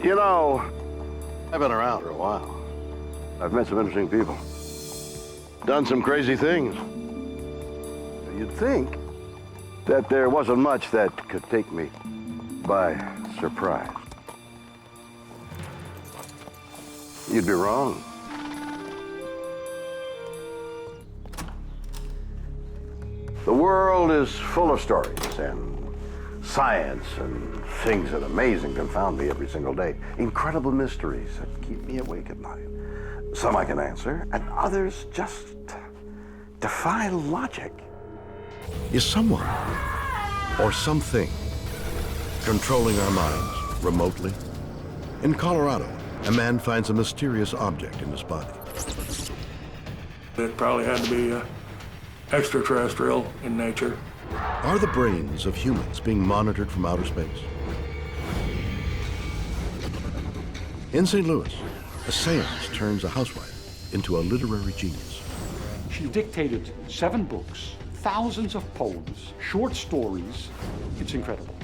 You know, I've been around for a while. I've met some interesting people. Done some crazy things. You'd think that there wasn't much that could take me by surprise. You'd be wrong. The world is full of stories and science and things that amaze and confound me every single day. Incredible mysteries that keep me awake at night. Some I can answer, and others just defy logic. Is someone or something controlling our minds remotely? In Colorado, a man finds a mysterious object in his body. It probably had to be extraterrestrial in nature. Are the brains of humans being monitored from outer space? In St. Louis, a seance turns a housewife into a literary genius. She dictated 7 books, thousands of poems, short stories. It's incredible.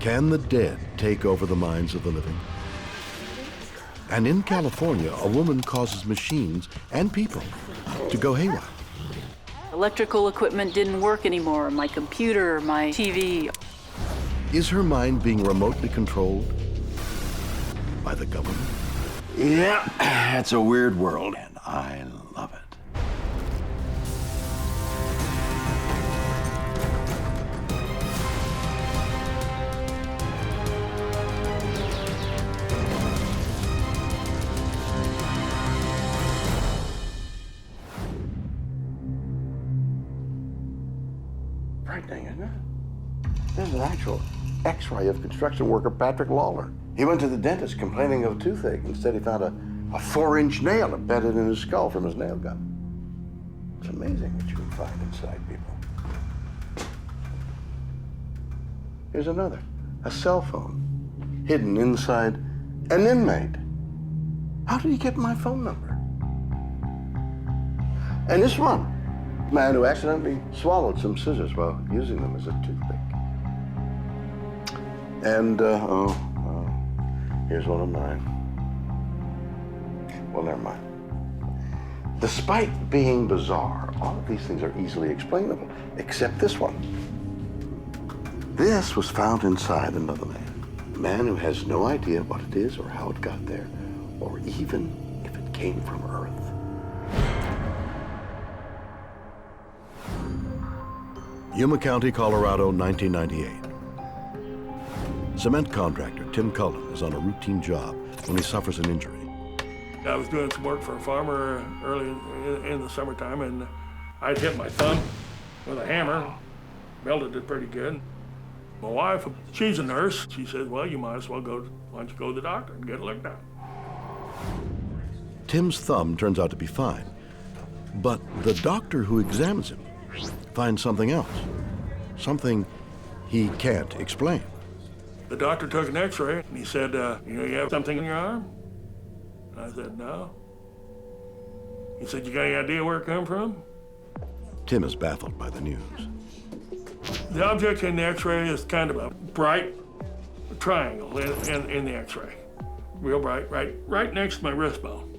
Can the dead take over the minds of the living? And in California, a woman causes machines and people to go haywire. Electrical equipment didn't work anymore, my computer, my TV. Is her mind being remotely controlled by the government? Yeah, it's a weird world, and I love it. Frightening, isn't it? There's an actual X-ray of construction worker Patrick Lawler. He went to the dentist complaining of toothache. Instead, he found a 4-inch nail embedded in his skull from his nail gun. It's amazing what you can find inside people. Here's another, a cell phone hidden inside an inmate. How did he get my phone number? And this one, a man who accidentally swallowed some scissors while using them as a toothpick. And, here's one of mine. Well, never mind. Despite being bizarre, all of these things are easily explainable, except this one. This was found inside another man. A man who has no idea what it is or how it got there, or even if it came from Earth. Yuma County, Colorado, 1998. Cement contractor Tim Cullen is on a routine job when he suffers an injury. I was doing some work for a farmer early in the summertime, and I'd hit my thumb with a hammer, melted it pretty good. My wife, she's a nurse. She said, well, you might as well go, why don't you go to the doctor and get it looked at? Tim's thumb turns out to be fine, but the doctor who examines him finds something else, something he can't explain. The doctor took an x-ray, and he said, you have something in your arm? I said, no. He said, you got any idea where it come from? Tim is baffled by the news. The object in the x-ray is kind of a bright triangle in the x-ray. Real bright, right next to my wrist bone.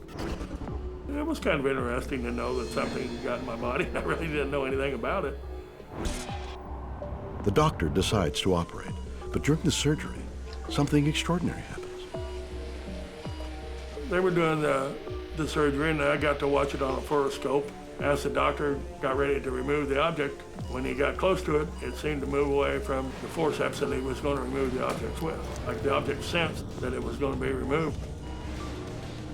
It was kind of interesting to know that something got in my body. I really didn't know anything about it. The doctor decides to operate, but during the surgery, something extraordinary happens. They were doing the surgery, and I got to watch it on a fluoroscope. As the doctor got ready to remove the object, when he got close to it, it seemed to move away from the forceps that he was going to remove the object with. Like the object sensed that it was going to be removed.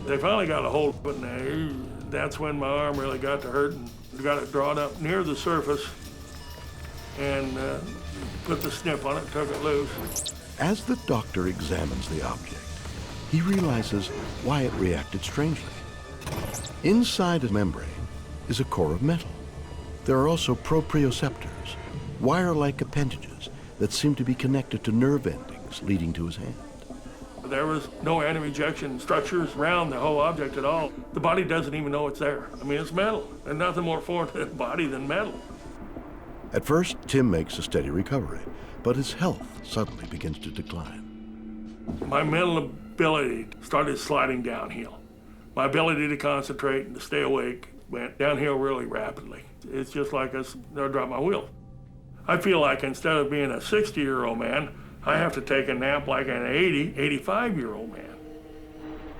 They finally got a hold of it, and that's when my arm really got to hurt, and got it drawn up near the surface and put the snip on it, took it loose. As the doctor examines the object, he realizes why it reacted strangely. Inside a membrane is a core of metal. There are also proprioceptors, wire-like appendages that seem to be connected to nerve endings leading to his hand. There was no anti-rejection structures around the whole object at all. The body doesn't even know it's there. I mean, it's metal. There's nothing more foreign to the body than metal. At first, Tim makes a steady recovery, but his health suddenly begins to decline. My mental ability started sliding downhill. My ability to concentrate and to stay awake went downhill really rapidly. It's just like I dropped my wheel. I feel like instead of being a 60-year-old man, I have to take a nap like an 80, 85-year-old man.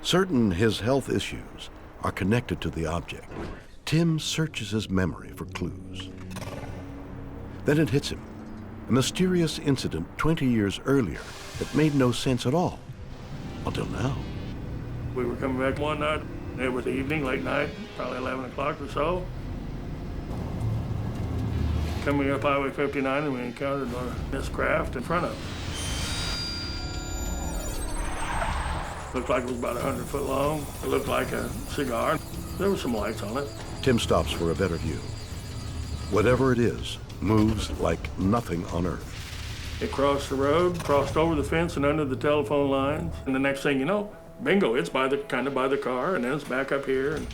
Certain his health issues are connected to the object. Tim searches his memory for clues. Then it hits him. A mysterious incident 20 years earlier that made no sense at all, until now. We were coming back one night. It was the evening, late night, probably 11 o'clock or so. Coming up Highway 59, and we encountered this craft in front of us. Looked like it was about 100 foot long. It looked like a cigar. There were some lights on it. Tim stops for a better view. Whatever it is, moves like nothing on Earth. It crossed the road, crossed over the fence and under the telephone lines. And the next thing you know, bingo, it's kind of by the car, and then it's back up here. And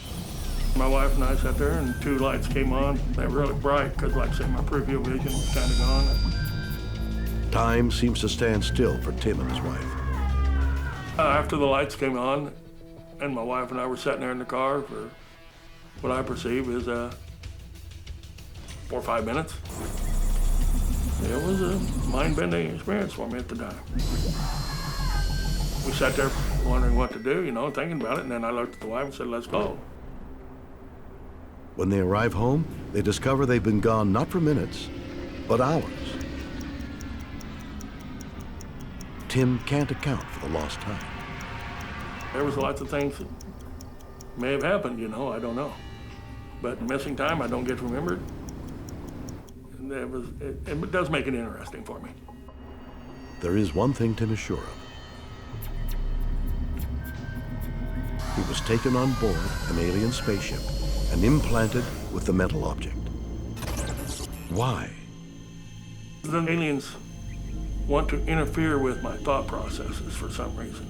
my wife and I sat there, and two lights came on. They were really bright, because like I said, my peripheral vision was kind of gone. Time seems to stand still for Tim and his wife. After the lights came on, and my wife and I were sitting there in the car for what I perceive is 4 or 5 minutes. It was a mind-bending experience for me at the time. We sat there wondering what to do, thinking about it, and then I looked at the wife and said, let's go. When they arrive home, they discover they've been gone not for minutes, but hours. Tim can't account for the lost time. There was lots of things that may have happened, I don't know. But missing time, I don't get remembered. And it does make it interesting for me. There is one thing Tim is sure of. He was taken on board an alien spaceship and implanted with the mental object. Why? The aliens want to interfere with my thought processes for some reason.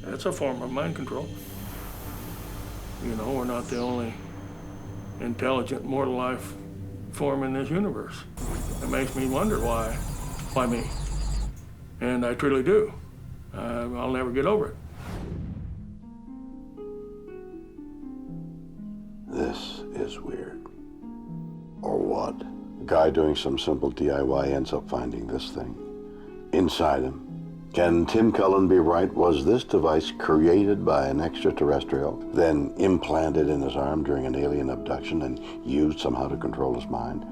It's a form of mind control. We're not the only intelligent mortal life form in this universe. It makes me wonder why me? And I truly do. I'll never get over it. This is weird. Or what? A guy doing some simple DIY ends up finding this thing inside him. Can Tim Cullen be right? Was this device created by an extraterrestrial, then implanted in his arm during an alien abduction and used somehow to control his mind?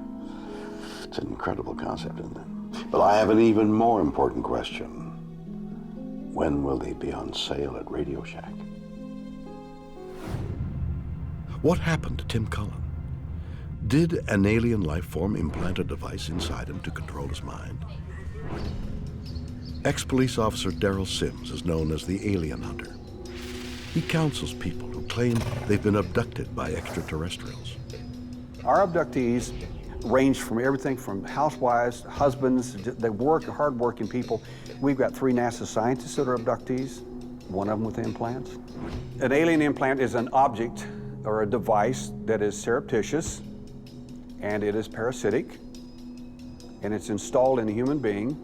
It's an incredible concept, isn't it? But I have an even more important question. When will they be on sale at Radio Shack? What happened to Tim Cullen? Did an alien life form implant a device inside him to control his mind? Ex-police officer Daryl Sims is known as the Alien Hunter. He counsels people who claim they've been abducted by extraterrestrials. Our abductees range from everything from housewives, husbands, they work, hard-working people. We've got 3 NASA scientists that are abductees, one of them with implants. An alien implant is an object or a device that is surreptitious, and it is parasitic, and it's installed in a human being,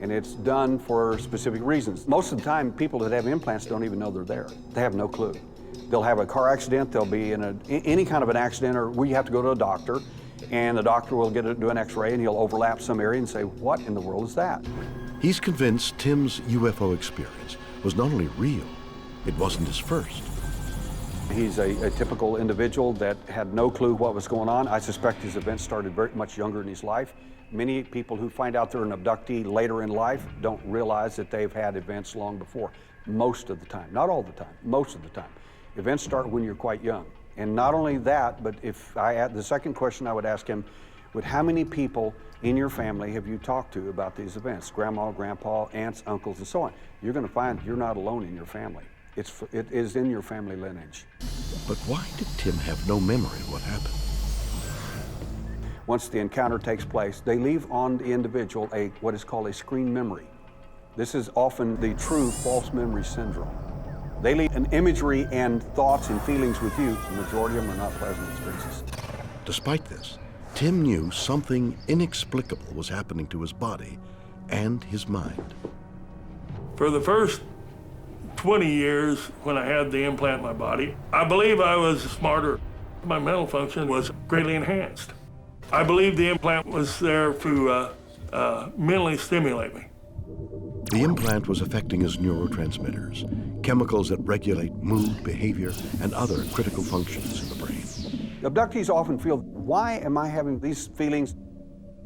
and it's done for specific reasons. Most of the time, people that have implants don't even know they're there. They have no clue. They'll have a car accident, they'll be in any kind of an accident, or we have to go to a doctor, and the doctor will do an x-ray, and he'll overlap some area and say, what in the world is that? He's convinced Tim's UFO experience was not only real, it wasn't his first. He's a typical individual that had no clue what was going on. I suspect his events started very much younger in his life. Many people who find out they're an abductee later in life don't realize that they've had events long before. Most of the time, not all the time, most of the time. Events start when you're quite young. And not only that, but the second question I would ask him, how many people in your family have you talked to about these events? Grandma, grandpa, aunts, uncles, and so on. You're gonna find you're not alone in your family. It is in your family lineage. But why did Tim have no memory of what happened? Once the encounter takes place, they leave on the individual what is called a screen memory. This is often the true false memory syndrome. They leave an imagery and thoughts and feelings with you. The majority of them are not pleasant experiences. Despite this, Tim knew something inexplicable was happening to his body and his mind. For the first 20 years when I had the implant in my body, I believe I was smarter. My mental function was greatly enhanced. I believe the implant was there to mentally stimulate me. The implant was affecting his neurotransmitters, chemicals that regulate mood, behavior, and other critical functions in the brain. Abductees often feel, why am I having these feelings?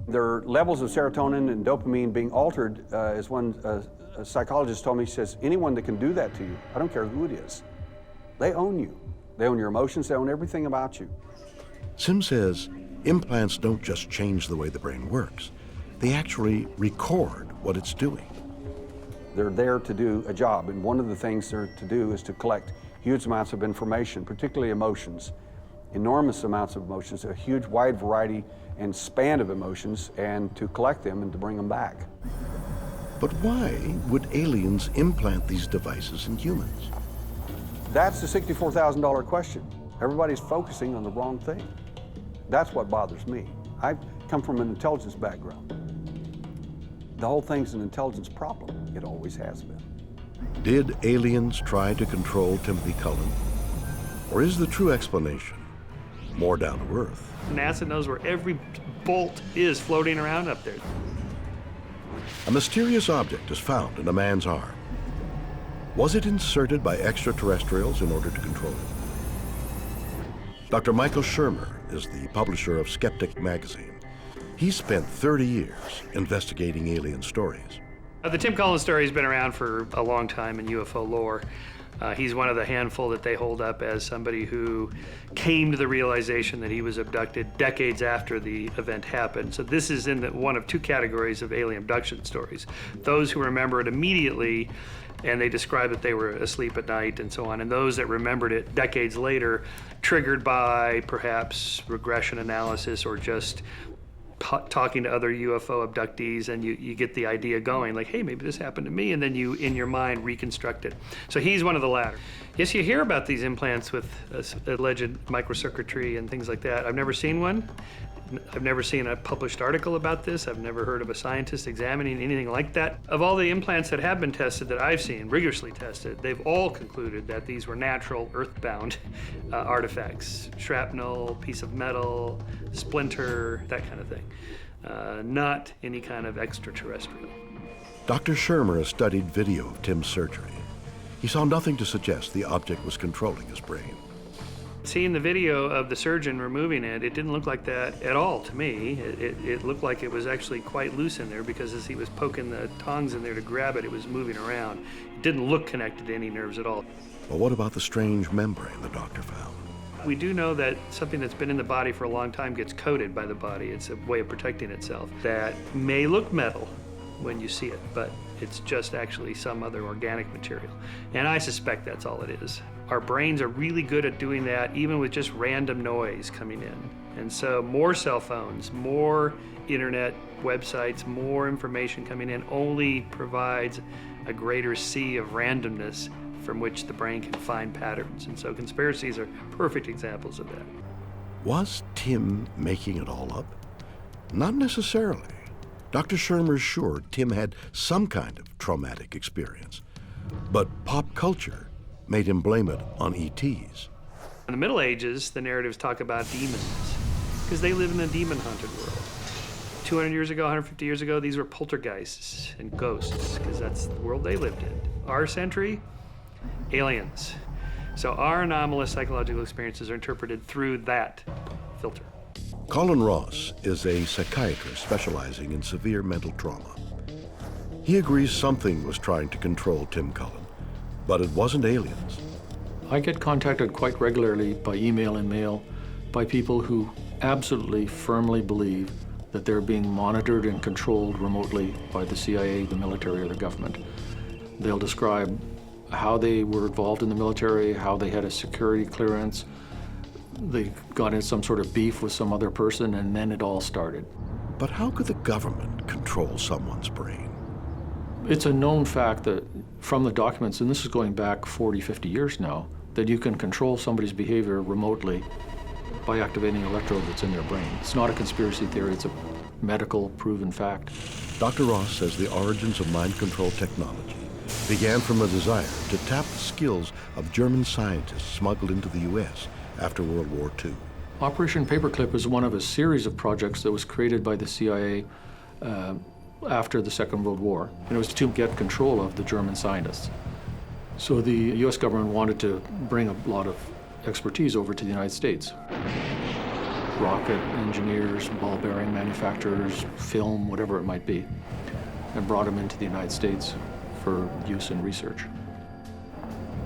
Their levels of serotonin and dopamine being altered, as one a psychologist told me, she says, anyone that can do that to you, I don't care who it is, they own you. They own your emotions, they own everything about you. Sim says implants don't just change the way the brain works, they actually record what it's doing. They're there to do a job, and one of the things they're to do is to collect huge amounts of information, particularly emotions, enormous amounts of emotions, a huge wide variety and span of emotions, and to collect them and to bring them back. But why would aliens implant these devices in humans? That's the $64,000 question. Everybody's focusing on the wrong thing. That's what bothers me. I come from an intelligence background. The whole thing's an intelligence problem. It always has been. Did aliens try to control Timothy Cullen? Or is the true explanation more down to earth? NASA knows where every bolt is floating around up there. A mysterious object is found in a man's arm. Was it inserted by extraterrestrials in order to control him? Dr. Michael Shermer is the publisher of Skeptic magazine. He spent 30 years investigating alien stories. The Tim Cullen story has been around for a long time in UFO lore. He's one of the handful that they hold up as somebody who came to the realization that he was abducted decades after the event happened. So this is in one of two categories of alien abduction stories. Those who remember it immediately, and they describe that they were asleep at night and so on, and those that remembered it decades later, triggered by perhaps regression analysis or just talking to other UFO abductees, and you get the idea going, like, hey, maybe this happened to me, and then you, in your mind, reconstruct it. So he's one of the latter. Yes, you hear about these implants with alleged microcircuitry and things like that. I've never seen one. I've never seen a published article about this. I've never heard of a scientist examining anything like that. Of all the implants that have been tested that I've seen, rigorously tested, they've all concluded that these were natural, earthbound artifacts. Shrapnel, piece of metal, splinter, that kind of thing. Not any kind of extraterrestrial. Dr. Shermer has studied video of Tim's surgery. He saw nothing to suggest the object was controlling his brain. Seeing the video of the surgeon removing it, it didn't look like that at all to me. It looked like it was actually quite loose in there, because as he was poking the tongs in there to grab it, it was moving around. It didn't look connected to any nerves at all. But what about the strange membrane the doctor found? We do know that something that's been in the body for a long time gets coated by the body. It's a way of protecting itself. That may look metal when you see it, but it's just actually some other organic material. And I suspect that's all it is. Our brains are really good at doing that, even with just random noise coming in. And so more cell phones, more internet websites, more information coming in only provides a greater sea of randomness from which the brain can find patterns. And so conspiracies are perfect examples of that. Was Tim making it all up? Not necessarily. Dr. Shermer's sure Tim had some kind of traumatic experience, but pop culture made him blame it on ETs. In the Middle Ages, the narratives talk about demons, because they live in a demon-haunted world. 200 years ago, 150 years ago, these were poltergeists and ghosts, because that's the world they lived in. Our century, aliens. So our anomalous psychological experiences are interpreted through that filter. Cullen Ross is a psychiatrist specializing in severe mental trauma. He agrees something was trying to control Tim Cullen, but it wasn't aliens. I get contacted quite regularly by email and mail by people who absolutely firmly believe that they're being monitored and controlled remotely by the CIA, the military, or the government. They'll describe how they were involved in the military, how they had a security clearance, they got in some sort of beef with some other person, and then it all started. But how could the government control someone's brain? It's a known fact that from the documents, and this is going back 40, 50 years now, that you can control somebody's behavior remotely by activating an electrode that's in their brain. It's not a conspiracy theory, it's a medical proven fact. Dr. Ross says the origins of mind control technology began from a desire to tap the skills of German scientists smuggled into the U.S. after World War II. Operation Paperclip is one of a series of projects that was created by the CIA after the Second World War, and it was to get control of the German scientists. So the U.S. government wanted to bring a lot of expertise over to the United States. Rocket engineers, ball bearing manufacturers, film, whatever it might be, and brought them into the United States for use in research.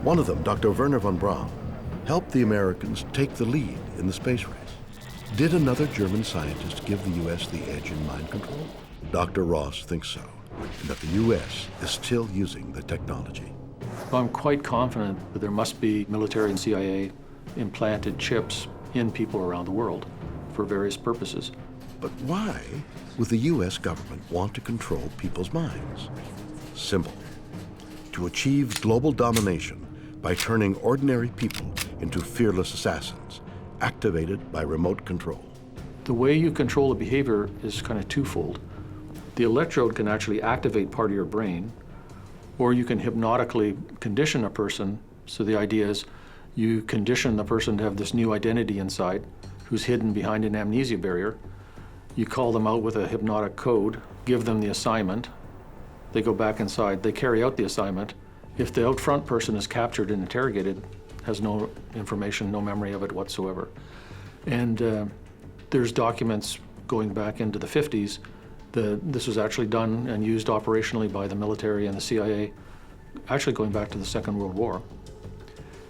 One of them, Dr. Werner von Braun, helped the Americans take the lead in the space race. Did another German scientist give the U.S. the edge in mind control? Dr. Ross thinks so, and that the U.S. is still using the technology. I'm quite confident that there must be military and CIA implanted chips in people around the world for various purposes. But why would the U.S. government want to control people's minds? Simple. To achieve global domination by turning ordinary people into fearless assassins, activated by remote control. The way you control a behavior is kind of twofold. The electrode can actually activate part of your brain, or you can hypnotically condition a person. So the idea is you condition the person to have this new identity inside who's hidden behind an amnesia barrier. You call them out with a hypnotic code, give them the assignment. They go back inside, they carry out the assignment. If the out front person is captured and interrogated, has no information, no memory of it whatsoever. And there's documents going back into the 50s. This was actually done and used operationally by the military and the CIA, actually going back to the Second World War.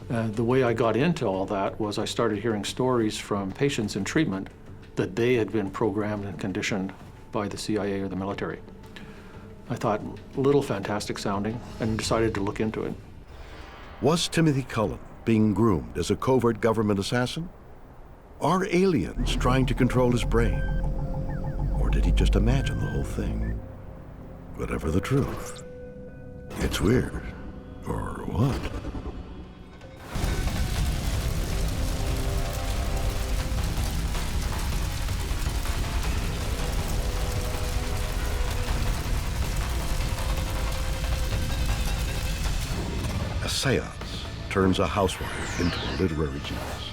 The way I got into all that was I started hearing stories from patients in treatment that they had been programmed and conditioned by the CIA or the military. I thought, a little fantastic sounding, and decided to look into it. Was Timothy Cullen being groomed as a covert government assassin? Are aliens trying to control his brain? Or did he just imagine the whole thing? Whatever the truth, it's weird, or what? A seance turns a housewife into a literary genius.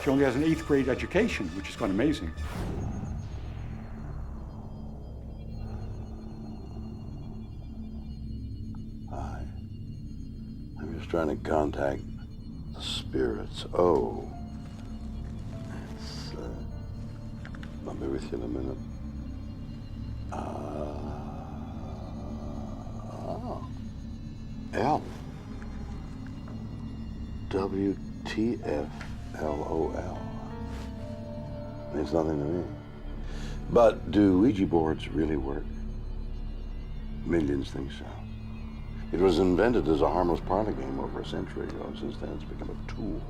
She only has an 8th grade education, which is quite amazing. Hi. I'm just trying to contact the spirits. Oh. It's, I'll be with you in a minute. L. WTFLOL. Means nothing to me. But do Ouija boards really work? Millions think so. It was invented as a harmless parlor game over a century ago. Since then, it's become a tool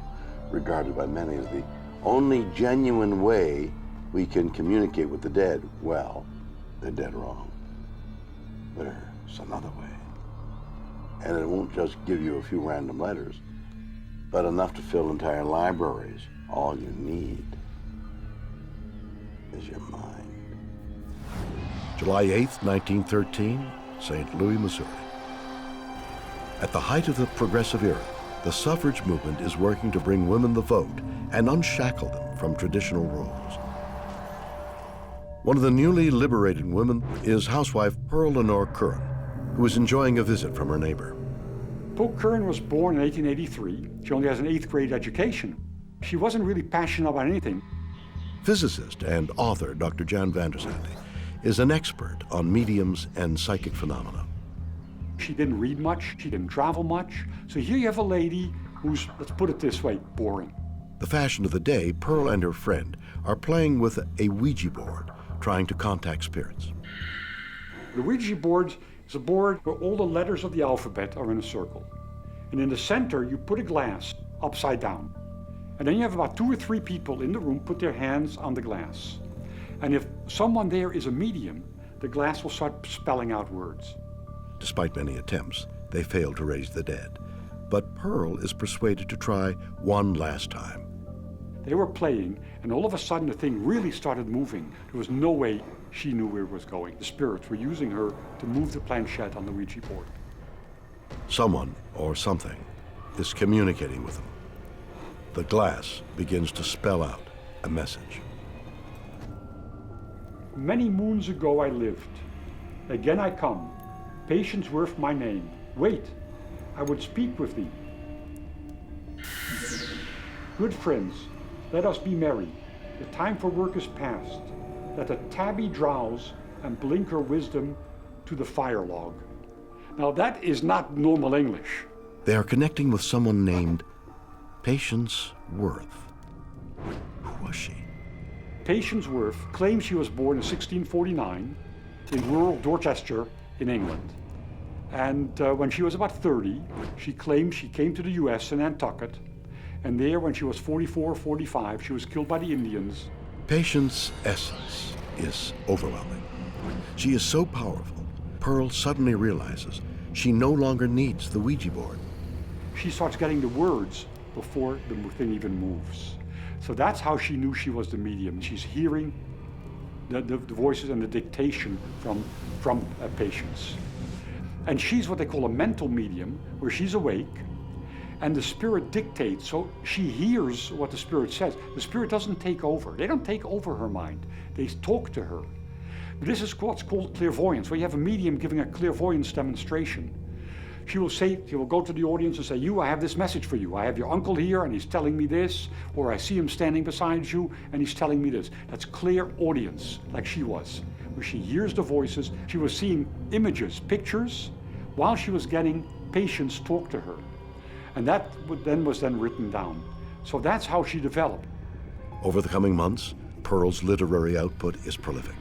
regarded by many as the only genuine way we can communicate with the dead. Well, they're dead wrong. There's another way. And it won't just give you a few random letters, but enough to fill entire libraries. All you need is your mind. July 8th, 1913, St. Louis, Missouri. At the height of the progressive era, the suffrage movement is working to bring women the vote and unshackle them from traditional roles. One of the newly liberated women is housewife Pearl Lenore Curran, who is enjoying a visit from her neighbor. Pope Curran was born in 1883. She only has an 8th grade education. She wasn't really passionate about anything. Physicist and author Dr. Jan van der Zande is an expert on mediums and psychic phenomena. She didn't read much, she didn't travel much. So here you have a lady who's, let's put it this way, boring. The fashion of the day, Pearl and her friend are playing with a Ouija board, trying to contact spirits. The Ouija board is a board where all the letters of the alphabet are in a circle. And in the center, you put a glass upside down. And then you have about 2 or 3 people in the room put their hands on the glass. And if someone there is a medium, the glass will start spelling out words. Despite many attempts, they fail to raise the dead. But Pearl is persuaded to try one last time. They were playing, and all of a sudden the thing really started moving. There was no way she knew where it was going. The spirits were using her to move the planchette on the Ouija board. Someone or something is communicating with them. The glass begins to spell out a message. Many moons ago I lived. Again I come. Patience worth my name. Wait, I would speak with thee. Good friends, let us be merry. The time for work is past. Let the tabby drowse and blink her wisdom to the fire log. Now that is not normal English. They are connecting with someone named Patience Worth. Who was she? Patience Worth claims she was born in 1649 in rural Dorchester in England. And when she was about 30, she claimed she came to the US in Nantucket. And there, when she was 44 or 45, she was killed by the Indians. Patience's essence is overwhelming. She is so powerful, Pearl suddenly realizes she no longer needs the Ouija board. She starts getting the words before the thing even moves. So that's how she knew she was the medium. She's hearing the voices and the dictation from Patience. And she's what they call a mental medium, where she's awake, and the spirit dictates, so she hears what the spirit says. The spirit doesn't take over. They don't take over her mind. They talk to her. This is what's called clairvoyance, where you have a medium giving a clairvoyance demonstration. She will go to the audience and say, I have this message for you. I have your uncle here and he's telling me this, or I see him standing beside you and he's telling me this. That's clairaudience, like she was, where she hears the voices. She was seeing images, pictures, while she was getting Patience talk to her. And that was then written down. So that's how she developed. Over the coming months, Pearl's literary output is prolific.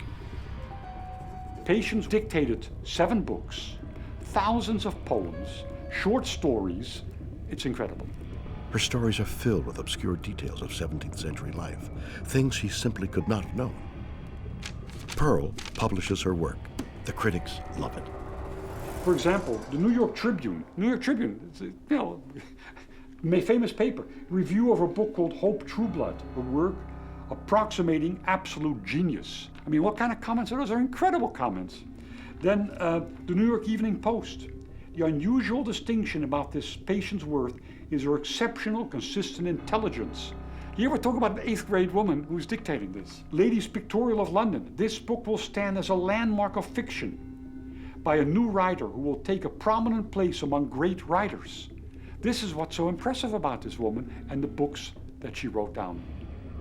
Patience dictated 7 books, thousands of poems, short stories. It's incredible. Her stories are filled with obscure details of 17th century life, things she simply could not have known. Pearl publishes her work. The critics love it. For example, the New York Tribune, it's a famous paper, review of her book called Hope Trueblood, a work approximating absolute genius. I mean, what kind of comments are those? They're incredible comments. Then the New York Evening Post. The unusual distinction about this Patience Worth is her exceptional, consistent intelligence. You ever talk about an 8th grade woman who's dictating this? Ladies' Pictorial of London. This book will stand as a landmark of fiction by a new writer who will take a prominent place among great writers. This is what's so impressive about this woman and the books that she wrote down.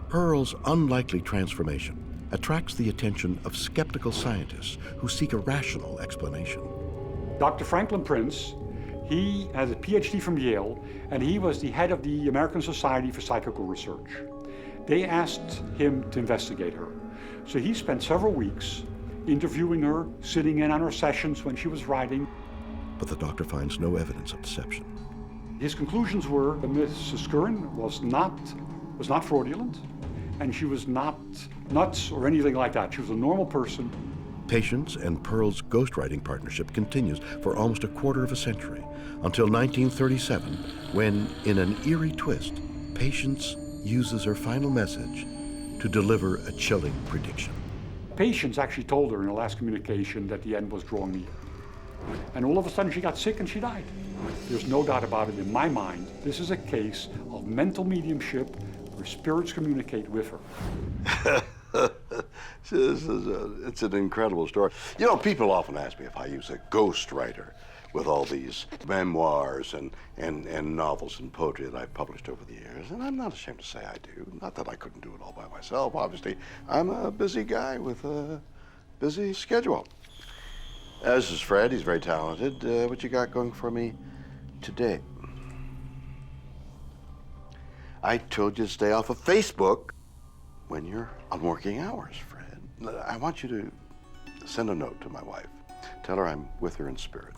Pearl's unlikely transformation attracts the attention of skeptical scientists who seek a rational explanation. Dr. Franklin Prince, he has a PhD from Yale, and he was the head of the American Society for Psychical Research. They asked him to investigate her. So he spent several weeks interviewing her, sitting in on her sessions when she was writing. But the doctor finds no evidence of deception. His conclusions were that Mrs. Curran was not fraudulent, and she was not nuts or anything like that. She was a normal person. Patience and Pearl's ghostwriting partnership continues for almost a quarter of a century, until 1937, when, in an eerie twist, Patience uses her final message to deliver a chilling prediction. Patience actually told her in the last communication that the end was drawing near. And all of a sudden she got sick and she died. There's no doubt about it in my mind. This is a case of mental mediumship where spirits communicate with her. It's an incredible story. You know, people often ask me if I use a ghostwriter with all these memoirs and novels and poetry that I've published over the years, and I'm not ashamed to say I do. Not that I couldn't do it all by myself. Obviously, I'm a busy guy with a busy schedule. This is Fred. He's very talented. What you got going for me today? I told you to stay off of Facebook when you're on working hours, Fred. I want you to send a note to my wife. Tell her I'm with her in spirit.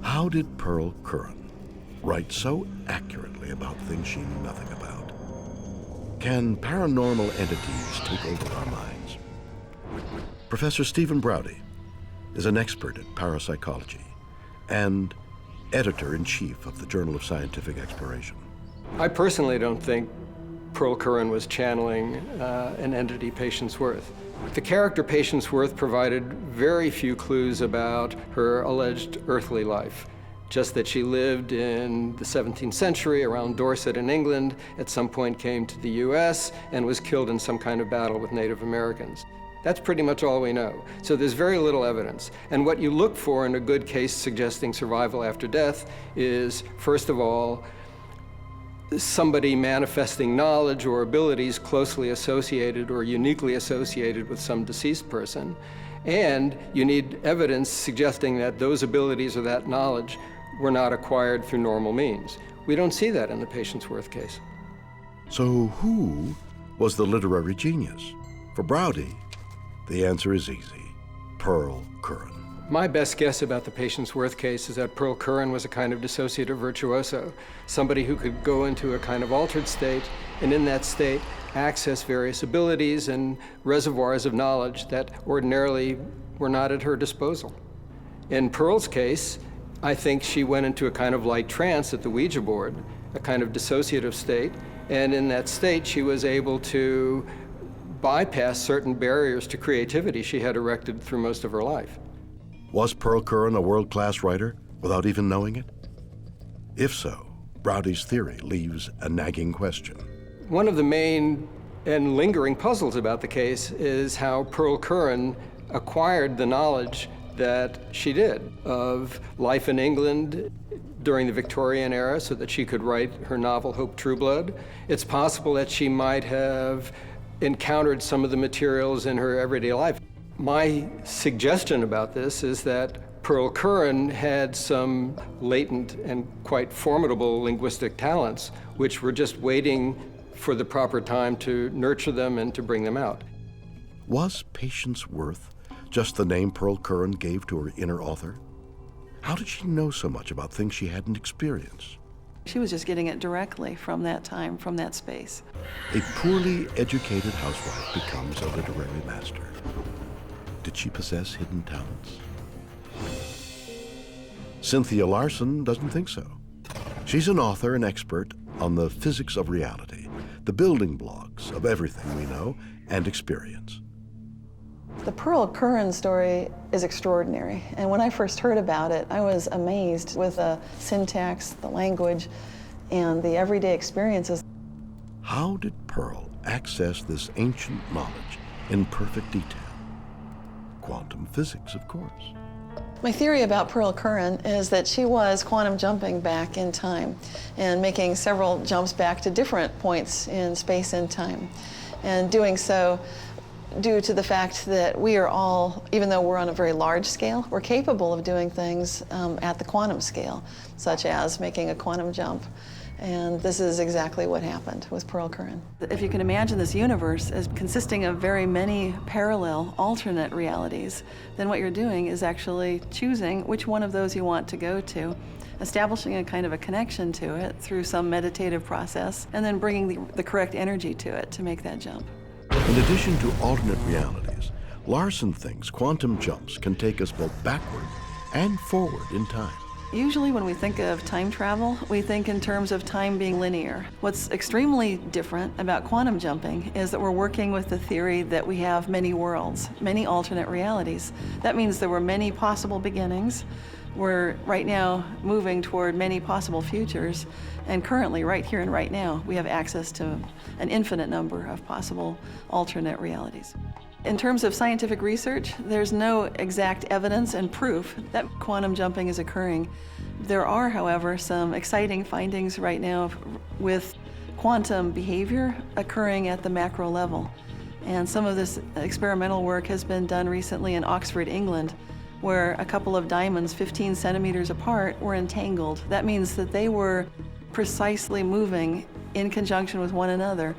How did Pearl Curran write so accurately about things she knew nothing about? Can paranormal entities take over our minds? Professor Stephen Browdy is an expert in parapsychology and editor-in-chief of the Journal of Scientific Exploration. I personally don't think Pearl Curran was channeling an entity, Patience Worth. The character Patience Worth provided very few clues about her alleged earthly life. Just that she lived in the 17th century around Dorset in England, at some point came to the US, and was killed in some kind of battle with Native Americans. That's pretty much all we know. So there's very little evidence. And what you look for in a good case suggesting survival after death is, first of all, somebody manifesting knowledge or abilities closely associated or uniquely associated with some deceased person. And you need evidence suggesting that those abilities or that knowledge were not acquired through normal means. We don't see that in the Patience Worth case. So who was the literary genius? For Browdy, the answer is easy: Pearl Curran. My best guess about the Patience Worth case is that Pearl Curran was a kind of dissociative virtuoso, somebody who could go into a kind of altered state, and in that state access various abilities and reservoirs of knowledge that ordinarily were not at her disposal. In Pearl's case, I think she went into a kind of light trance at the Ouija board, a kind of dissociative state, and in that state she was able to bypass certain barriers to creativity she had erected through most of her life. Was Pearl Curran a world-class writer without even knowing it? If so, Browdy's theory leaves a nagging question. One of the main and lingering puzzles about the case is how Pearl Curran acquired the knowledge that she did of life in England during the Victorian era so that she could write her novel Hope Trueblood. It's possible that she might have encountered some of the materials in her everyday life. My suggestion about this is that Pearl Curran had some latent and quite formidable linguistic talents, which were just waiting for the proper time to nurture them and to bring them out. Was Patience Worth just the name Pearl Curran gave to her inner author? How did she know so much about things she hadn't experienced? She was just getting it directly from that time, from that space. A poorly educated housewife becomes a literary master. Did she possess hidden talents? Cynthia Larson doesn't think so. She's an author and expert on the physics of reality, the building blocks of everything we know and experience. The Pearl Curran story is extraordinary, and when I first heard about it, I was amazed with the syntax, the language, and the everyday experiences. How did Pearl access this ancient knowledge in perfect detail? Quantum physics, of course. My theory about Pearl Curran is that she was quantum jumping back in time and making several jumps back to different points in space and time, and doing so due to the fact that we are all, even though we're on a very large scale, we're capable of doing things at the quantum scale, such as making a quantum jump. And this is exactly what happened with Pearl Curran. If you can imagine this universe as consisting of very many parallel, alternate realities, then what you're doing is actually choosing which one of those you want to go to, establishing a kind of a connection to it through some meditative process, and then bringing the correct energy to it to make that jump. In addition to alternate realities, Larson thinks quantum jumps can take us both backward and forward in time. Usually when we think of time travel, we think in terms of time being linear. What's extremely different about quantum jumping is that we're working with the theory that we have many worlds, many alternate realities. That means there were many possible beginnings. We're right now moving toward many possible futures, and currently, right here and right now, we have access to an infinite number of possible alternate realities. In terms of scientific research, there's no exact evidence and proof that quantum jumping is occurring. There are, however, some exciting findings right now with quantum behavior occurring at the macro level. And some of this experimental work has been done recently in Oxford, England, where a couple of diamonds 15 centimeters apart were entangled. That means that they were precisely moving in conjunction with one another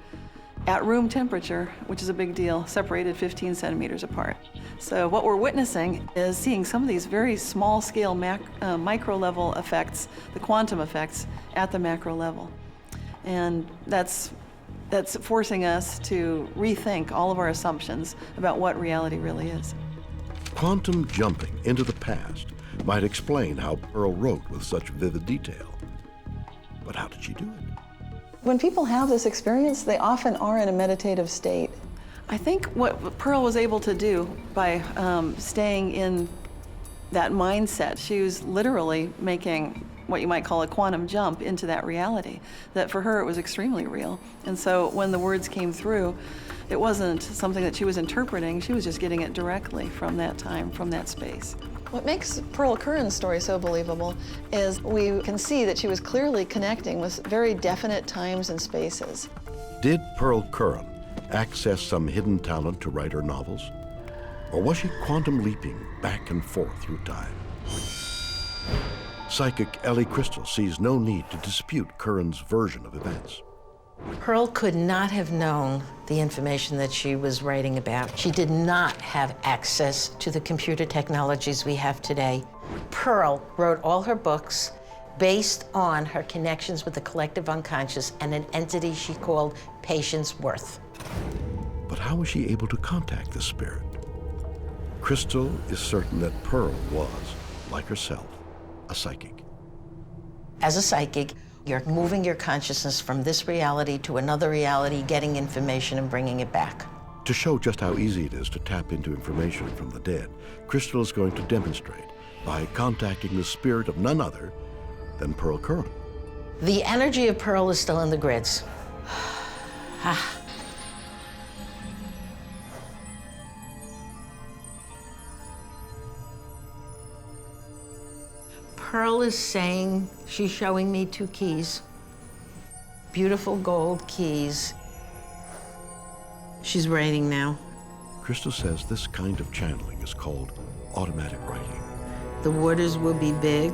at room temperature, which is a big deal, separated 15 centimeters apart. So what we're witnessing is seeing some of these very small scale micro level effects, the quantum effects, at the macro level. And that's forcing us to rethink all of our assumptions about what reality really is. Quantum jumping into the past might explain how Pearl wrote with such vivid detail. But how did she do it? When people have this experience, they often are in a meditative state. I think what Pearl was able to do by staying in that mindset, she was literally making what you might call a quantum jump into that reality, that for her it was extremely real. And so when the words came through, it wasn't something that she was interpreting, she was just getting it directly from that time, from that space. What makes Pearl Curran's story so believable is we can see that she was clearly connecting with very definite times and spaces. Did Pearl Curran access some hidden talent to write her novels? Or was she quantum leaping back and forth through time? Psychic Ellie Crystal sees no need to dispute Curran's version of events. Pearl could not have known the information that she was writing about. She did not have access to the computer technologies we have today. Pearl wrote all her books based on her connections with the collective unconscious and an entity she called Patience Worth. But how was she able to contact the spirit? Crystal is certain that Pearl was, like herself, a psychic. As a psychic, you're moving your consciousness from this reality to another reality, getting information and bringing it back. To show just how easy it is to tap into information from the dead, Crystal is going to demonstrate by contacting the spirit of none other than Pearl Curran. The energy of Pearl is still in the grids. Pearl is saying, she's showing me 2 keys. Beautiful gold keys. She's writing now. Crystal says this kind of channeling is called automatic writing. The waters will be big.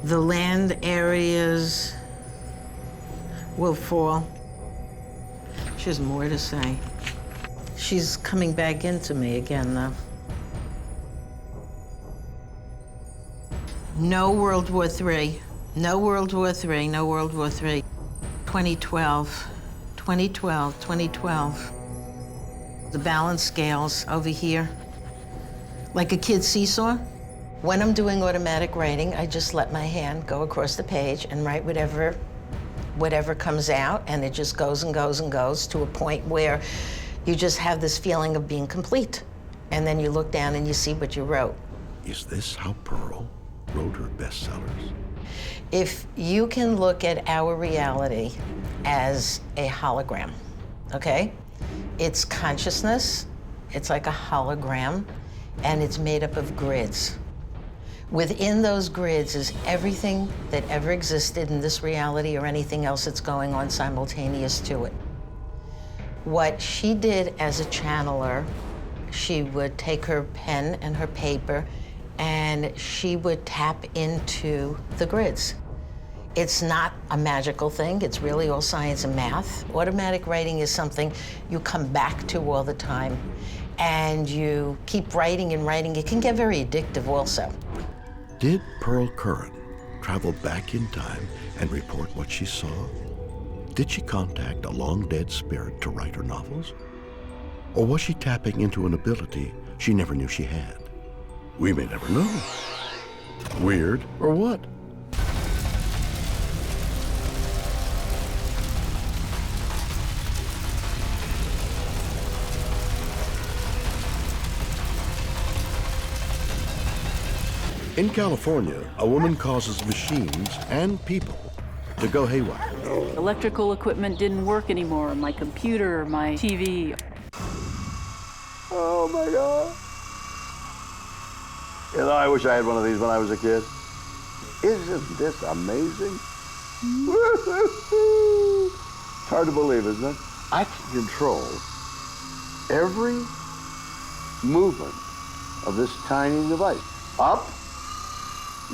The land areas will fall. She has more to say. She's coming back into me again, though. No World War III. No World War III. No World War III. 2012. 2012. 2012. The balance scales over here. Like a kid's seesaw. When I'm doing automatic writing, I just let my hand go across the page and write whatever comes out, and it just goes and goes and goes to a point where you just have this feeling of being complete. And then you look down and you see what you wrote. Is this how Pearl wrote her bestsellers? If you can look at our reality as a hologram, okay? It's consciousness, it's like a hologram, and it's made up of grids. Within those grids is everything that ever existed in this reality or anything else that's going on simultaneous to it. What she did as a channeler, she would take her pen and her paper and she would tap into the grids. It's not a magical thing, it's really all science and math. Automatic writing is something you come back to all the time and you keep writing and writing. It can get very addictive also. Did Pearl Curran travel back in time and report what she saw? Did she contact a long-dead spirit to write her novels? Or was she tapping into an ability she never knew she had? We may never know. Weird or what? In California, a woman causes machines and people to go haywire. Electrical equipment didn't work anymore. My computer, my TV. Oh my God. You know, I wish I had one of these when I was a kid. Isn't this amazing? It's hard to believe, isn't it? I can control every movement of this tiny device. Up,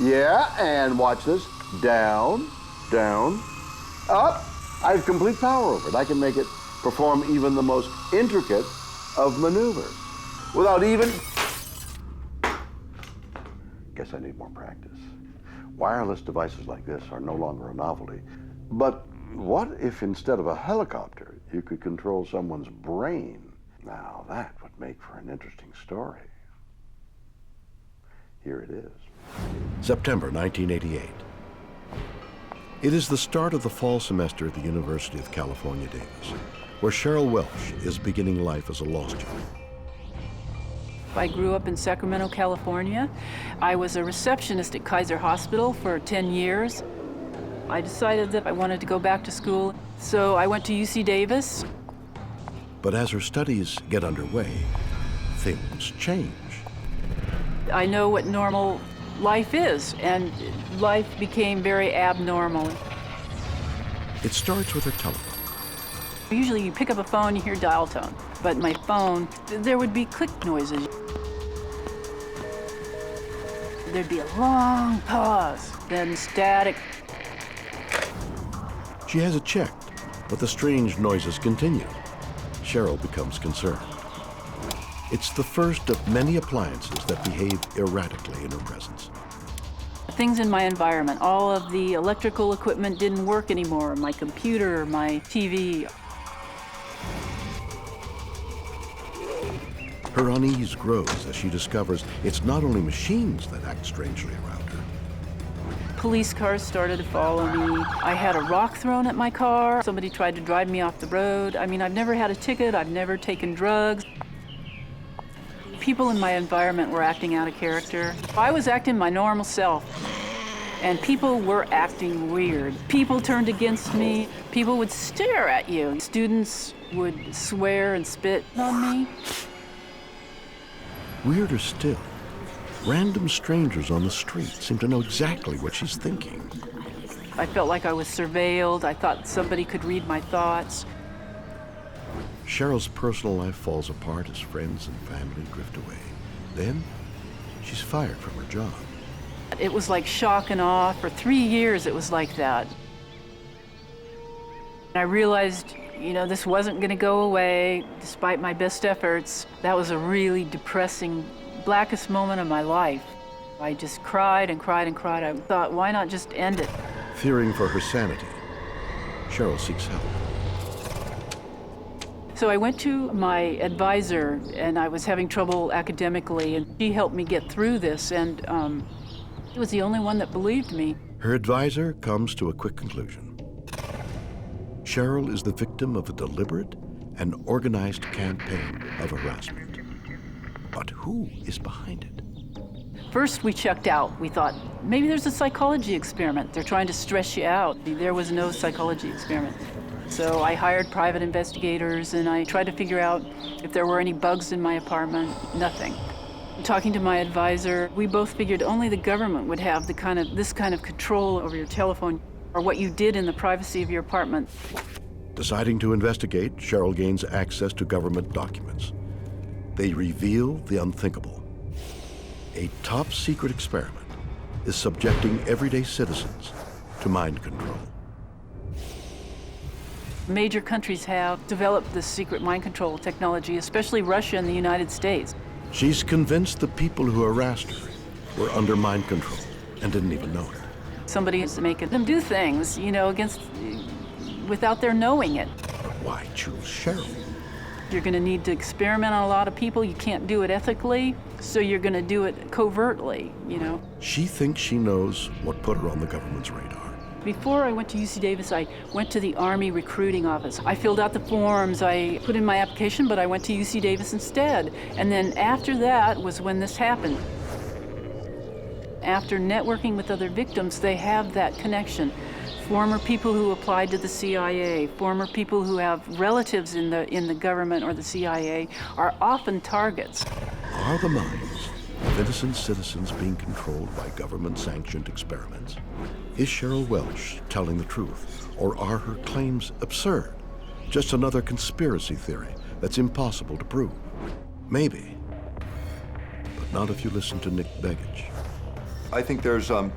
yeah, and watch this. Down, down, up. I have complete power over it. I can make it perform even the most intricate of maneuvers without even... Guess I need more practice. Wireless devices like this are no longer a novelty. But what if instead of a helicopter, you could control someone's brain? Now that would make for an interesting story. Here it is. September 1988. It is the start of the fall semester at the University of California, Davis, where Cheryl Welch is beginning life as a law student. I grew up in Sacramento, California. I was a receptionist at Kaiser Hospital for 10 years. I decided that I wanted to go back to school, so I went to UC Davis. But as her studies get underway, things change. I know what normal life is, and life became very abnormal. It starts with her telephone. Usually you pick up a phone, you hear dial tone. But my phone, there would be click noises. There'd be a long pause, then static. She has it checked, but the strange noises continue. Cheryl becomes concerned. It's the first of many appliances that behave erratically in her presence. Things in my environment, all of the electrical equipment didn't work anymore. My computer, my TV. Her unease grows as she discovers it's not only machines that act strangely around her. Police cars started to follow me. I had a rock thrown at my car. Somebody tried to drive me off the road. I mean, I've never had a ticket. I've never taken drugs. People in my environment were acting out of character. I was acting my normal self, and people were acting weird. People turned against me. People would stare at you. Students would swear and spit on me. Weirder still, random strangers on the street seem to know exactly what she's thinking. I felt like I was surveilled. I thought somebody could read my thoughts. Cheryl's personal life falls apart as friends and family drift away. Then, she's fired from her job. It was like shock and awe. For 3 years, it was like that. I realized, you know, this wasn't going to go away, despite my best efforts. That was a really depressing, blackest moment of my life. I just cried and cried and cried. I thought, why not just end it? Fearing for her sanity, Cheryl seeks help. So I went to my advisor, and I was having trouble academically, and she helped me get through this, and she was the only one that believed me. Her advisor comes to a quick conclusion. Cheryl is the victim of a deliberate and organized campaign of harassment. But who is behind it? First, we checked out. We thought, maybe there's a psychology experiment. They're trying to stress you out. There was no psychology experiment. So I hired private investigators, and I tried to figure out if there were any bugs in my apartment. Nothing. Talking to my advisor, we both figured only the government would have this kind of control over your telephone or what you did in the privacy of your apartment. Deciding to investigate, Cheryl gains access to government documents. They reveal the unthinkable. A top-secret experiment is subjecting everyday citizens to mind control. Major countries have developed this secret mind control technology, especially Russia and the United States. She's convinced the people who harassed her were under mind control and didn't even know it. Somebody is making them do things, you know, without their knowing it. But why choose Cheryl? You're going to need to experiment on a lot of people. You can't do it ethically, so you're going to do it covertly, you know. She thinks she knows what put her on the government's radar. Before I went to UC Davis, I went to the Army recruiting office. I filled out the forms, I put in my application, but I went to UC Davis instead. And then after that was when this happened. After networking with other victims, they have that connection. Former people who applied to the CIA, former people who have relatives in the government or the CIA are often targets. Are the minds of innocent citizens being controlled by government-sanctioned experiments? Is Cheryl Welch telling the truth, or are her claims absurd? Just another conspiracy theory that's impossible to prove? Maybe, but not if you listen to Nick Begich. I think there's some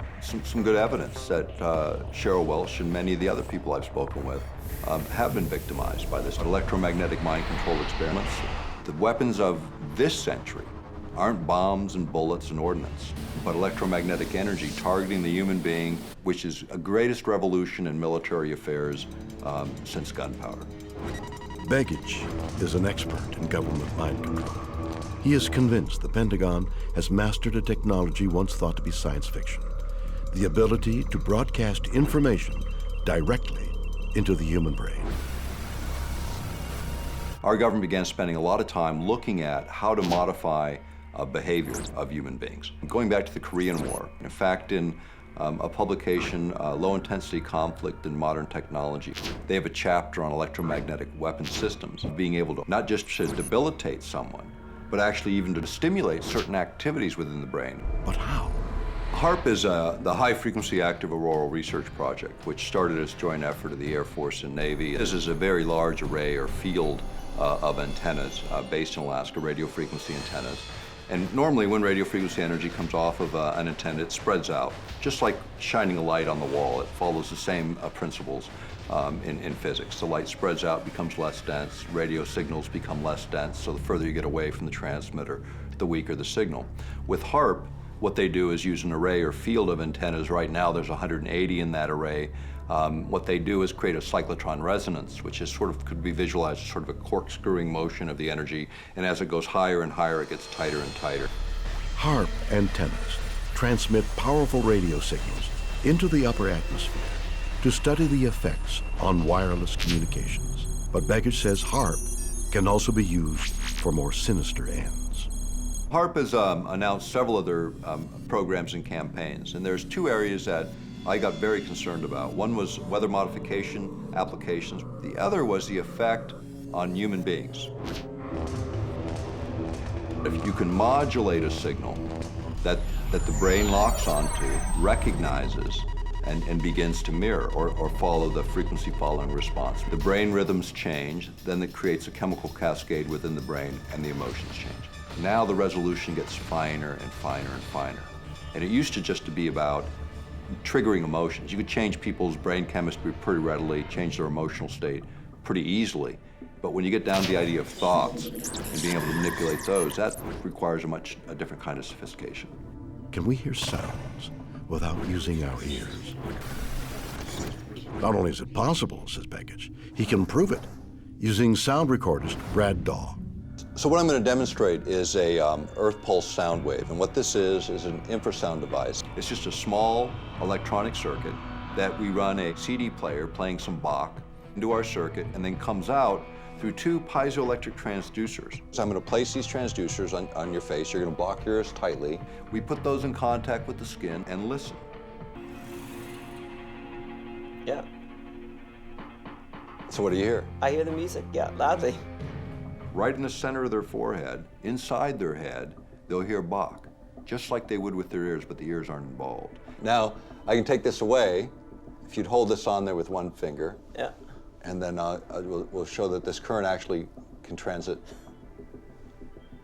good evidence that Cheryl Welch and many of the other people I've spoken with have been victimized by this electromagnetic mind control experiments. The weapons of this century aren't bombs and bullets and ordnance, but electromagnetic energy targeting the human being, which is a greatest revolution in military affairs since gunpowder. Begich is an expert in government mind control. He is convinced the Pentagon has mastered a technology once thought to be science fiction, the ability to broadcast information directly into the human brain. Our government began spending a lot of time looking at how to modify behavior of human beings. Going back to the Korean War, in fact, in a publication, Low Intensity Conflict in Modern Technology, they have a chapter on electromagnetic weapon systems, being able to not just to debilitate someone, but actually even to stimulate certain activities within the brain. But how? HAARP is the High Frequency Active Auroral Research Project, which started as a joint effort of the Air Force and Navy. This is a very large array or field of antennas based in Alaska, radio frequency antennas. And normally when radio frequency energy comes off of an antenna, it spreads out, just like shining a light on the wall. It follows the same principles in physics. The light spreads out, becomes less dense, radio signals become less dense, so the further you get away from the transmitter, the weaker the signal. With HAARP, what they do is use an array or field of antennas. Right now there's 180 in that array. What they do is create a cyclotron resonance, which is sort of could be visualized as sort of a corkscrewing motion of the energy, and as it goes higher and higher, it gets tighter and tighter. HAARP antennas transmit powerful radio signals into the upper atmosphere to study the effects on wireless communications. But Begich says HAARP can also be used for more sinister ends. HAARP has announced several other programs and campaigns, and there's two areas that I got very concerned about. One was weather modification applications. The other was the effect on human beings. If you can modulate a signal that the brain locks onto, recognizes, and begins to mirror or follow the frequency following response. The brain rhythms change, then it creates a chemical cascade within the brain, and the emotions change. Now the resolution gets finer and finer and finer. And it used to just to be about triggering emotions. You could change people's brain chemistry pretty readily, change their emotional state pretty easily. But when you get down to the idea of thoughts and being able to manipulate those, that requires a different kind of sophistication. Can we hear sounds without using our ears? Not only is it possible, says Begich, he can prove it using sound recordist Brad Daw. So what I'm going to demonstrate is a earth pulse sound wave, and what this is an infrasound device. It's just a small electronic circuit that we run a CD player playing some Bach into our circuit, and then comes out through two piezoelectric transducers. So I'm going to place these transducers on your face. You're going to block your ears tightly. We put those in contact with the skin and listen. Yeah. So what do you hear? I hear the music, yeah, loudly. Right in the center of their forehead, inside their head, they'll hear Bach, just like they would with their ears, but the ears aren't involved. Now, I can take this away. If you'd hold this on there with one finger. Yeah. And then we'll show that this current actually can transit.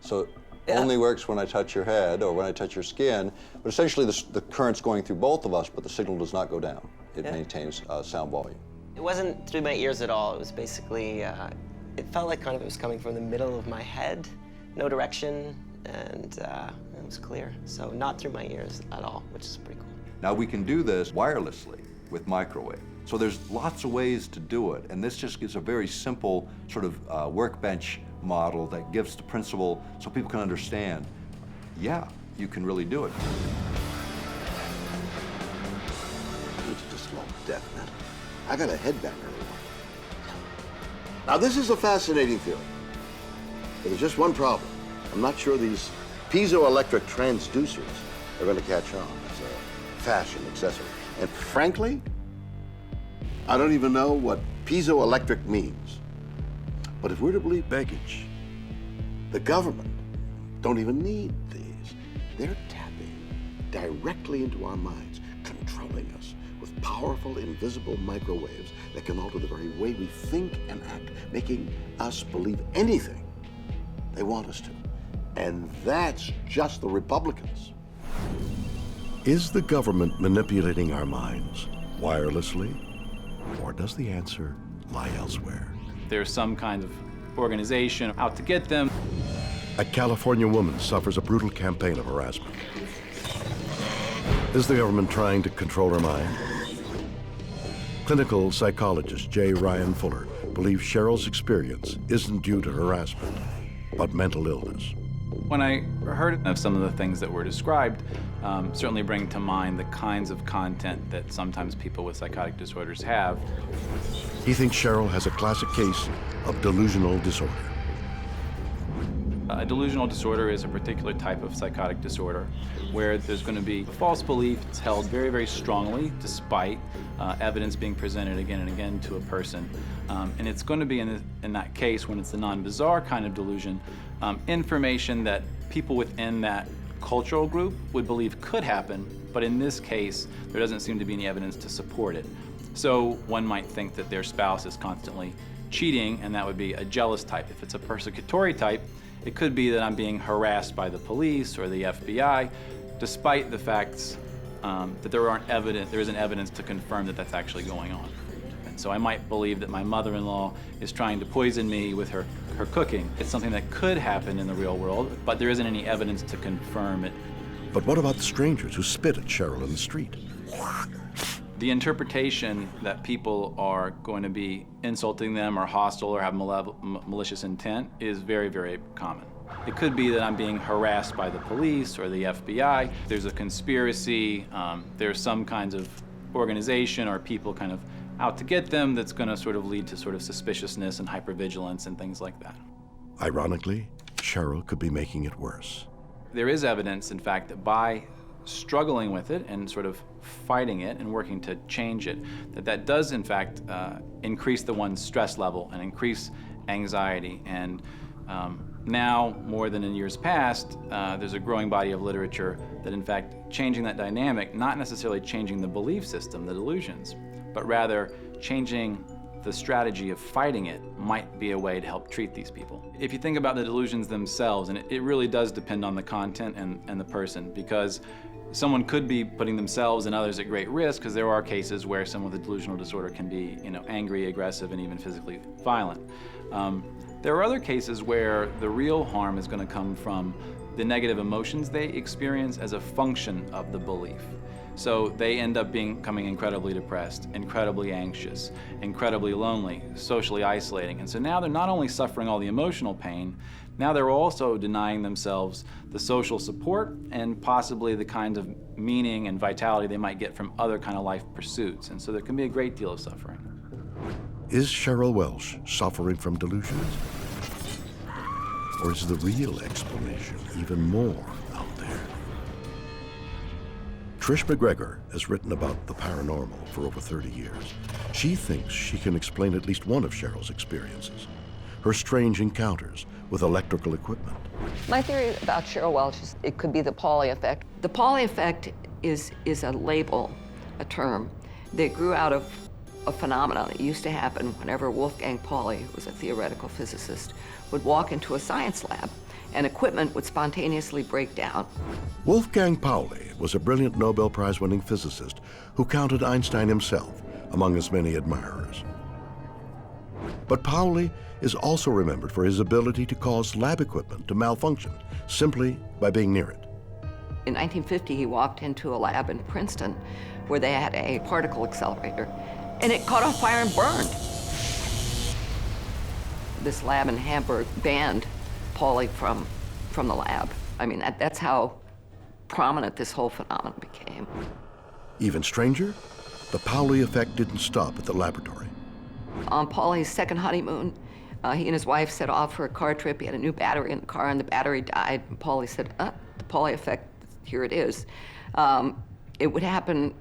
So it only works when I touch your head or when I touch your skin, but essentially the current's going through both of us, but the signal does not go down. It maintains sound volume. It wasn't through my ears at all. It was basically, it felt like kind of it was coming from the middle of my head, no direction, and it was clear. So not through my ears at all, which is pretty cool. Now we can do this wirelessly with microwave. So there's lots of ways to do it, and this just gives a very simple sort of workbench model that gives the principle so people can understand, yeah, you can really do it. It's just a little deaf, man. I got a headbanger. Now, this is a fascinating theory, but there's just one problem. I'm not sure these piezoelectric transducers are going to catch on as a fashion accessory. And frankly, I don't even know what piezoelectric means. But if we're to believe Begich, the government don't even need these. They're tapping directly into our minds, controlling us with powerful, invisible microwaves that can alter the very way we think and act, making us believe anything they want us to. And that's just the Republicans. Is the government manipulating our minds wirelessly? Or does the answer lie elsewhere? There's some kind of organization out to get them. A California woman suffers a brutal campaign of harassment. Is the government trying to control her mind? Clinical psychologist J. Ryan Fuller believes Cheryl's experience isn't due to harassment, but mental illness. When I heard of some of the things that were described, certainly bring to mind the kinds of content that sometimes people with psychotic disorders have. He thinks Cheryl has a classic case of delusional disorder. A delusional disorder is a particular type of psychotic disorder where there's going to be a false belief that's held very, very strongly despite evidence being presented again and again to a person. And it's going to be, in that case, when it's the non-bizarre kind of delusion, information that people within that cultural group would believe could happen, but in this case, there doesn't seem to be any evidence to support it. So one might think that their spouse is constantly cheating, and that would be a jealous type. If it's a persecutory type, it could be that I'm being harassed by the police or the FBI, despite the facts that there isn't evidence to confirm that that's actually going on. And so I might believe that my mother-in-law is trying to poison me with her cooking. It's something that could happen in the real world, but there isn't any evidence to confirm it. But what about the strangers who spit at Cheryl in the street? The interpretation that people are going to be insulting them or hostile or have malicious intent is very, very common. It could be that I'm being harassed by the police or the FBI. There's a conspiracy, there's some kinds of organization or people kind of out to get them that's going to sort of lead to sort of suspiciousness and hypervigilance and things like that. Ironically, Cheryl could be making it worse. There is evidence, in fact, that by struggling with it and sort of fighting it and working to change it, that does in fact increase the one's stress level and increase anxiety. And now, more than in years past, there's a growing body of literature that in fact changing that dynamic, not necessarily changing the belief system, the delusions, but rather changing the strategy of fighting it might be a way to help treat these people. If you think about the delusions themselves, and it really does depend on the content and the person, because someone could be putting themselves and others at great risk, because there are cases where someone with a delusional disorder can be, angry, aggressive, and even physically violent. There are other cases where the real harm is going to come from the negative emotions they experience as a function of the belief. So they end up becoming incredibly depressed, incredibly anxious, incredibly lonely, socially isolating. And so now they're not only suffering all the emotional pain, now they're also denying themselves the social support and possibly the kinds of meaning and vitality they might get from other kind of life pursuits. And so there can be a great deal of suffering. Is Cheryl Welsh suffering from delusions? Or is the real explanation even more out there? Trish McGregor has written about the paranormal for over 30 years. She thinks she can explain at least one of Cheryl's experiences, her strange encounters with electrical equipment. My theory about Cheryl Welsh is it could be the Pauli effect. The Pauli effect is a label, a term, that grew out of a phenomenon that used to happen whenever Wolfgang Pauli, who was a theoretical physicist, would walk into a science lab and equipment would spontaneously break down. Wolfgang Pauli was a brilliant Nobel Prize-winning physicist who counted Einstein himself among his many admirers. But Pauli is also remembered for his ability to cause lab equipment to malfunction simply by being near it. In 1950, he walked into a lab in Princeton where they had a particle accelerator, and it caught on fire and burned. This lab in Hamburg banned Pauli from the lab. I mean, that's how prominent this whole phenomenon became. Even stranger, the Pauli effect didn't stop at the laboratory. On Pauli's second honeymoon, he and his wife set off for a car trip. He had a new battery in the car, and the battery died. And Pauli said, the Pauli effect, here it is. It would happen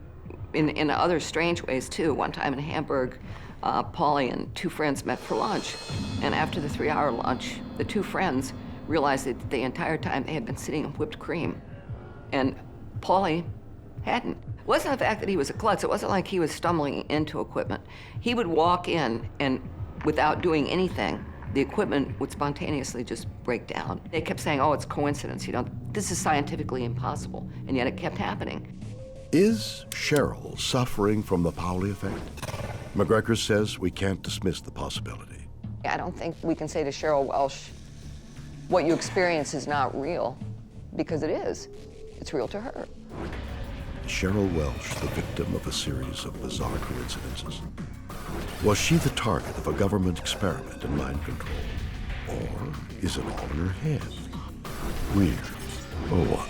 in other strange ways, too. One time in Hamburg, Pauli and two friends met for lunch. And after the 3-hour lunch, the two friends realized that the entire time they had been sitting on whipped cream. And Pauli hadn't. It wasn't the fact that he was a klutz. It wasn't like he was stumbling into equipment. He would walk in, and without doing anything, the equipment would spontaneously just break down. They kept saying, oh, it's coincidence. This is scientifically impossible. And yet it kept happening. Is Cheryl suffering from the Pauli effect? McGregor says we can't dismiss the possibility. I don't think we can say to Cheryl Welsh, what you experience is not real, because it is. It's real to her. Cheryl Welsh, the victim of a series of bizarre coincidences? Was she the target of a government experiment in mind control? Or is it all in her head? Weird or what?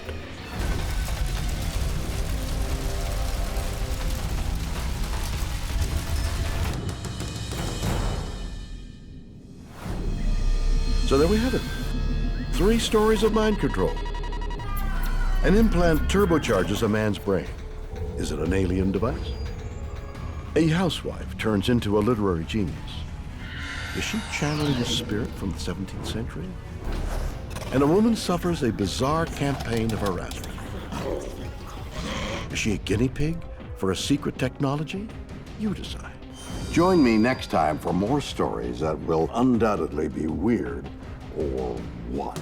So there we have it. 3 stories of mind control. An implant turbocharges a man's brain. Is it an alien device? A housewife turns into a literary genius. Is she channeling a spirit from the 17th century? And a woman suffers a bizarre campaign of harassment. Is she a guinea pig for a secret technology? You decide. Join me next time for more stories that will undoubtedly be weird or what.